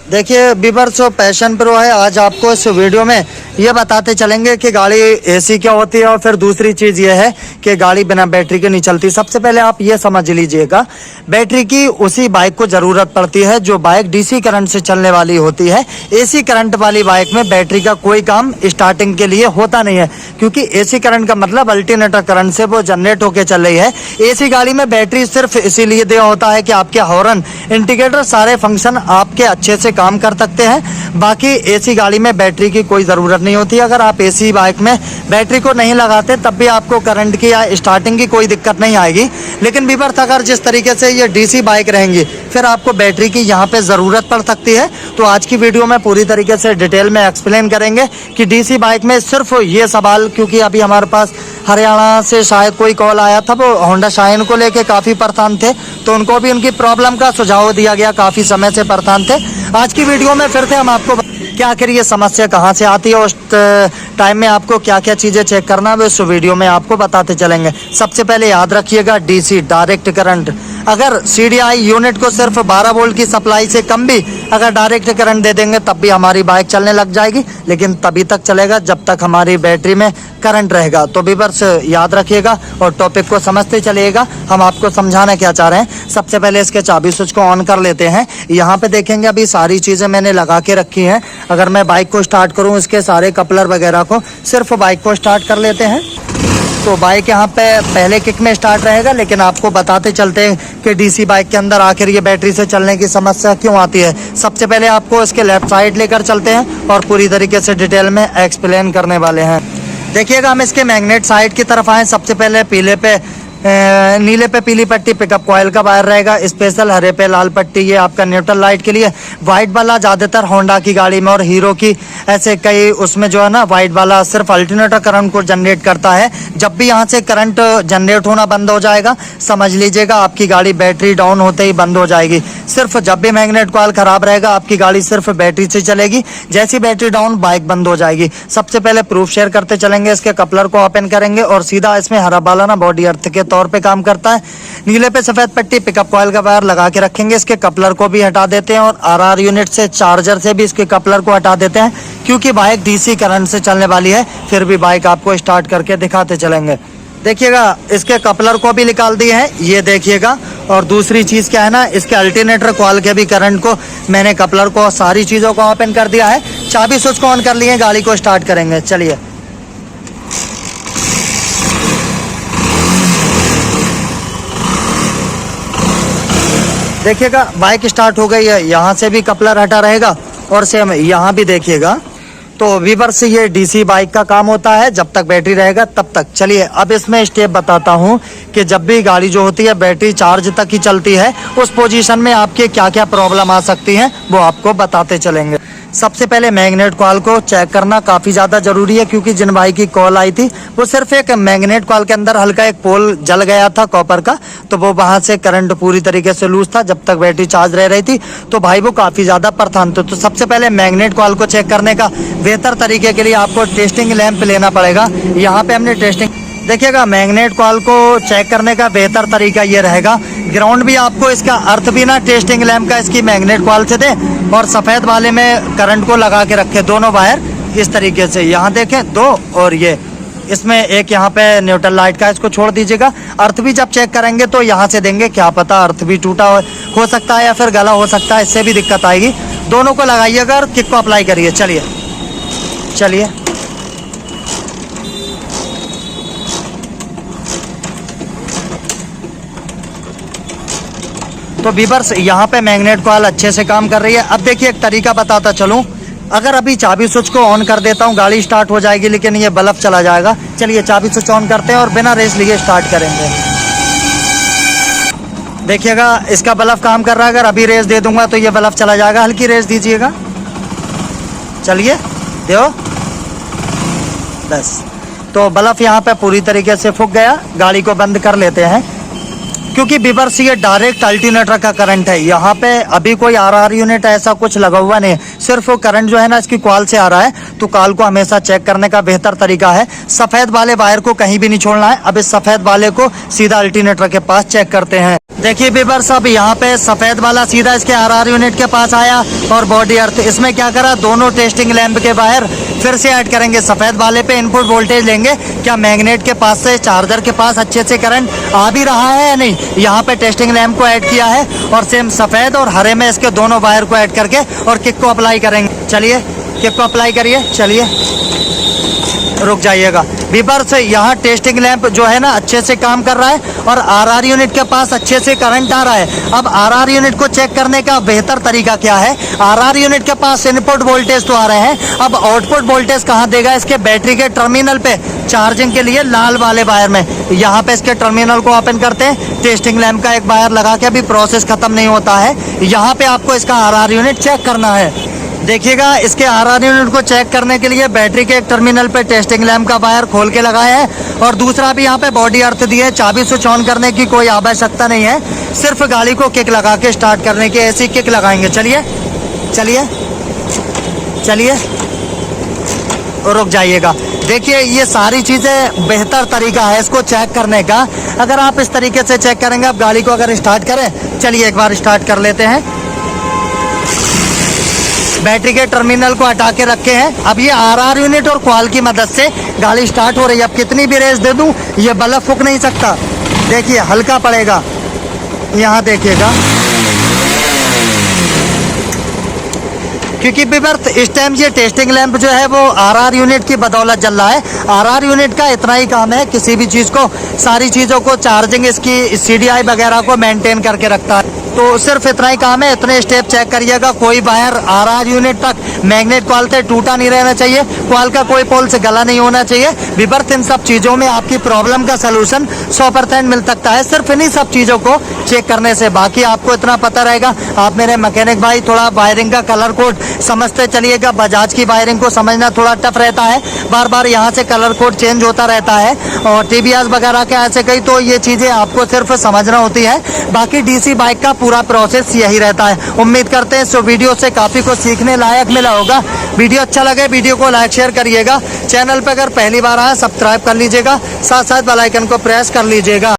देखिए viewers, passion pro है। आज आपको इस वीडियो में ये बताते चलेंगे कि गाड़ी एसी क्या होती है और फिर दूसरी चीज़ ये है कि गाड़ी बिना बैटरी के नहीं चलती। सबसे पहले आप ये समझ लीजिएगा, बैटरी की उसी बाइक को ज़रूरत पड़ती है जो बाइक डीसी करंट से चलने वाली होती है। एसी करंट वाली बाइक में बैटरी का कोई काम स्टार्टिंग के लिए होता नहीं है, क्योंकि एसी करंट का मतलब अल्टरनेटर करंट से वो जनरेट होकर चल रही है। एसी गाड़ी में बैटरी सिर्फ इसीलिए दिया होता है कि आपके हॉर्न, इंडिकेटर, सारे फंक्शन आपके अच्छे से काम कर सकते हैं। बाकी एसी गाड़ी में बैटरी की कोई ज़रूरत नहीं होती। अगर आप एसी बाइक में बैटरी को नहीं लगाते तब भी आपको करंट की या स्टार्टिंग की कोई दिक्कत नहीं आएगी। लेकिन व्यूअर्स, अगर जिस तरीके से ये डीसी बाइक रहेंगी फिर आपको बैटरी की यहाँ पे ज़रूरत पड़ सकती है। तो आज की वीडियो में पूरी तरीके से डिटेल में एक्सप्लेन करेंगे कि डीसी बाइक में सिर्फ ये सवाल, क्योंकि अभी हमारे पास हरियाणा से शायद कोई कॉल आया था, वो होंडा शाइन को लेके काफ़ी परेशान थे, तो उनको भी उनकी प्रॉब्लम का सुझाव दिया गया। काफ़ी समय से परेशान थे। आज की वीडियो में फिर से हम आपको क्या आखिर ये समस्या कहाँ से आती है, उस टाइम में आपको क्या क्या चीज़ें चेक करना है, इस वीडियो में आपको बताते चलेंगे। सबसे पहले याद रखिएगा, डीसी डायरेक्ट करंट, अगर सीडीआई यूनिट को सिर्फ 12 वोल्ट की सप्लाई से कम भी अगर डायरेक्ट करंट दे देंगे तब भी हमारी बाइक चलने लग जाएगी, लेकिन तभी तक चलेगा जब तक हमारी बैटरी में करंट रहेगा। तो व्यूअर्स याद रखिएगा और टॉपिक को समझते चलिएगा। हम आपको समझाना क्या चाह रहे हैं। सबसे पहले इसके चाबी स्विच को ऑन कर लेते हैं। यहाँ पे देखेंगे अभी सारी चीज़ें मैंने लगा के रखी हैं। अगर मैं बाइक को स्टार्ट करूँ, इसके सारे कपलर वगैरह को, सिर्फ बाइक को स्टार्ट कर लेते हैं तो बाइक यहाँ पे पहले किक में स्टार्ट रहेगा। लेकिन आपको बताते चलते हैं कि डीसी बाइक के अंदर आखिर ये बैटरी से चलने की समस्या क्यों आती है। सबसे पहले आपको इसके लेफ्ट साइड लेकर चलते हैं और पूरी तरीके से डिटेल में एक्सप्लेन करने वाले हैं। देखिएगा, हम इसके मैग्नेट साइड की तरफ आए। सबसे पहले पीले पे नीले पे पीली पट्टी पिकअप कॉइल का वायर रहेगा, स्पेशल हरे पे लाल पट्टी ये आपका न्यूट्रल लाइट के लिए। वाइट वाला ज़्यादातर होंडा की गाड़ी में और हीरो की ऐसे कई उसमें जो है ना, वाइट वाला सिर्फ अल्टरनेटर करंट को जनरेट करता है। जब भी यहाँ से करंट जनरेट होना बंद हो जाएगा, समझ लीजिएगा आपकी गाड़ी बैटरी डाउन होते ही बंद हो जाएगी। सिर्फ जब भी मैग्नेट कॉइल खराब रहेगा आपकी गाड़ी सिर्फ बैटरी से चलेगी। जैसी बैटरी डाउन, बाइक बंद हो जाएगी। सबसे पहले प्रूफ शेयर करते चलेंगे। इसके कपलर को ओपन करेंगे और सीधा इसमें हरा वाला ना बॉडी अर्थ के तौर पे काम करता है। नीले पे सफेद पट्टी पिकअप कॉइल का वायर लगा के रखेंगे। इसके कपलर को भी हटा देते हैं और आरआर यूनिट से, चार्जर से भी इसके कपलर को हटा देते हैं, क्योंकि बाइक डीसी करंट से चलने वाली है। फिर भी बाइक आपको स्टार्ट करके दिखाते चलेंगे। देखिएगा, इसके कपलर को भी निकाल दिए हैं, ये देखिएगा। और दूसरी चीज़ क्या है ना, इसके अल्टरनेटर कॉइल के भी करंट को मैंने कपलर को, सारी चीज़ों को ओपन कर दिया है। चाबी स्विच को ऑन कर लिए, गाड़ी को स्टार्ट करेंगे। चलिए, देखिएगा बाइक स्टार्ट हो गई है। यहाँ से भी कपलर हटा रहेगा और सेम यहाँ भी देखिएगा। तो व्यूअर्स, ये डीसी बाइक का काम होता है, जब तक बैटरी रहेगा तब तक। चलिए, अब इसमें स्टेप बताता हूँ कि जब भी गाड़ी जो होती है बैटरी चार्ज तक ही चलती है, उस पोजीशन में आपके क्या क्या प्रॉब्लम आ सकती हैं वो आपको बताते चलेंगे। सबसे पहले मैग्नेट कॉइल को चेक करना काफ़ी ज़्यादा ज़रूरी है, क्योंकि जिन भाई की कॉल आई थी वो सिर्फ एक मैग्नेट कॉइल के अंदर हल्का एक पोल जल गया था कॉपर का, तो वो वहाँ से करंट पूरी तरीके से लूज था जब तक बैटरी चार्ज रह रही थी। तो भाई वो काफ़ी ज़्यादा परेशान थे। तो सबसे पहले मैग्नेट कॉइल को चेक करने का बेहतर तरीके के लिए आपको टेस्टिंग लैंप लेना पड़ेगा। यहाँ पे हमने टेस्टिंग, देखिएगा, मैग्नेट कॉइल को चेक करने का बेहतर तरीका ये रहेगा, ग्राउंड भी आपको इसका अर्थ भी ना टेस्टिंग लैंप का इसकी मैग्नेट कॉइल से दें और सफ़ेद वाले में करंट को लगा के रखें, दोनों वायर इस तरीके से। यहाँ देखें दो, और ये इसमें एक यहाँ पे न्यूट्रल लाइट का, इसको छोड़ दीजिएगा। अर्थ भी जब चेक करेंगे तो यहाँ से देंगे, क्या पता अर्थ भी टूटा हो सकता है या फिर गला हो सकता है, इससे भी दिक्कत आएगी। दोनों को लगाइएगा और किक को अप्लाई करिए। चलिए चलिए, तो व्यूअर्स यहाँ पे मैग्नेट कॉइल अच्छे से काम कर रही है। अब देखिए, एक तरीका बताता चलूँ। अगर अभी चाबी स्विच को ऑन कर देता हूँ, गाड़ी स्टार्ट हो जाएगी लेकिन ये बल्ब चला जाएगा। चलिए, चाबी स्विच ऑन करते हैं और बिना रेस लिए स्टार्ट करेंगे। देखिएगा, इसका बल्ब काम कर रहा है। अगर अभी रेस दे दूंगा तो ये बल्ब चला जाएगा। हल्की रेस दीजिएगा। चलिए, दो, बस। तो बल्ब यहाँ पे पूरी तरीके से फूक गया। गाड़ी को बंद कर लेते हैं। क्योंकि विवर्स ये डायरेक्ट अल्टरनेटर का करंट है। यहाँ पे अभी कोई आरआर यूनिट ऐसा कुछ लगा हुआ नहीं है, सिर्फ वो करंट जो है ना इसकी कॉल से आ रहा है। तो कॉल को हमेशा चेक करने का बेहतर तरीका है, सफेद वाले वायर को कहीं भी नहीं छोड़ना है। अब इस सफेद वाले को सीधा अल्टरनेटर के पास चेक करते हैं। देखिए विवर्स, अब यहाँ पे सफेद वाला सीधा इसके आरआर यूनिट के पास आया और बॉडी अर्थ इसमें क्या करा, दोनों टेस्टिंग लैंप के वायर फिर से ऐड करेंगे। सफेद वाले पे इनपुट वोल्टेज लेंगे, क्या मैग्नेट के पास से चार्जर के पास अच्छे से करंट आ भी रहा है या नहीं। यहाँ पे टेस्टिंग लैंप को ऐड किया है और सेम सफेद और हरे में इसके दोनों वायर को ऐड करके और किक को अप्लाई करेंगे। चलिए किक को अप्लाई करिए, चलिए रुक जाइएगा। विवर्स, यहाँ टेस्टिंग लैंप जो है ना अच्छे से काम कर रहा है और आरआर यूनिट के पास अच्छे से करंट आ रहा है। अब आरआर यूनिट को चेक करने का बेहतर तरीका क्या है, आरआर यूनिट के पास इनपुट वोल्टेज तो आ रहे हैं, अब आउटपुट वोल्टेज कहाँ देगा, इसके बैटरी के टर्मिनल पे चार्जिंग के लिए लाल वाले वायर में। यहाँ पे इसके टर्मिनल को ओपन करते हैं, टेस्टिंग लैंप का एक वायर लगा के, अभी प्रोसेस खत्म नहीं होता है। यहाँ पे आपको इसका आरआर यूनिट चेक करना है। देखिएगा, इसके आरआर यूनिट को चेक करने के लिए बैटरी के एक टर्मिनल पे टेस्टिंग लैंप का वायर खोल के लगाया है और दूसरा भी यहाँ पे बॉडी अर्थ दी है। चाबी स्विच ऑन करने की कोई आवश्यकता नहीं है, सिर्फ गाड़ी को किक लगा के स्टार्ट करने की ऐसी किक लगाएंगे। चलिए चलिए चलिए रुक जाइएगा। देखिए, ये सारी चीज़ें बेहतर तरीका है इसको चेक करने का। अगर आप इस तरीके से चेक करेंगे, आप गाड़ी को अगर स्टार्ट करें, चलिए एक बार स्टार्ट कर लेते हैं। बैटरी के टर्मिनल को हटा के रखे हैं। अब ये आरआर यूनिट और कॉल की मदद से गाड़ी स्टार्ट हो रही है। अब कितनी भी रेस दे दूं, ये बल्ब फूक नहीं सकता। देखिए हल्का पड़ेगा, यहाँ देखिएगा, क्योंकि विवर्स इस टाइम ये टेस्टिंग लैंप जो है वो आरआर यूनिट की बदौलत जल रहा है। आरआर यूनिट का इतना ही काम है, किसी भी चीज़ को, सारी चीज़ों को, चार्जिंग इसकी सीडीआई वगैरह को मेंटेन करके रखता है। तो सिर्फ इतना ही काम है। इतने स्टेप चेक करिएगा, कोई वायर आरआर यूनिट तक मैग्नेट कॉल से टूटा नहीं रहना चाहिए, कॉल का कोई पोल से गला नहीं होना चाहिए। विवर्स, इन सब चीज़ों में आपकी प्रॉब्लम का सलूशन 100% मिल सकता है, सिर्फ इन्हीं सब चीज़ों को चेक करने से। बाकी आपको इतना पता रहेगा, आप मेरे मैकेनिक भाई थोड़ा वायरिंग का कलर कोड समझते चलिएगा। बजाज की वायरिंग को समझना थोड़ा टफ रहता है, बार बार यहाँ से कलर कोड चेंज होता रहता है और टीवीएस वगैरह के ऐसे कई, तो ये चीज़ें आपको सिर्फ समझना होती है। बाकी डीसी बाइक का पूरा प्रोसेस यही रहता है। उम्मीद करते हैं इस वीडियो से काफ़ी कुछ सीखने लायक मिला होगा। वीडियो अच्छा लगे वीडियो को लाइक शेयर करिएगा। चैनल पर अगर पहली बार आए सब्सक्राइब कर लीजिएगा, साथ साथ बेल आइकन को प्रेस कर लीजिएगा।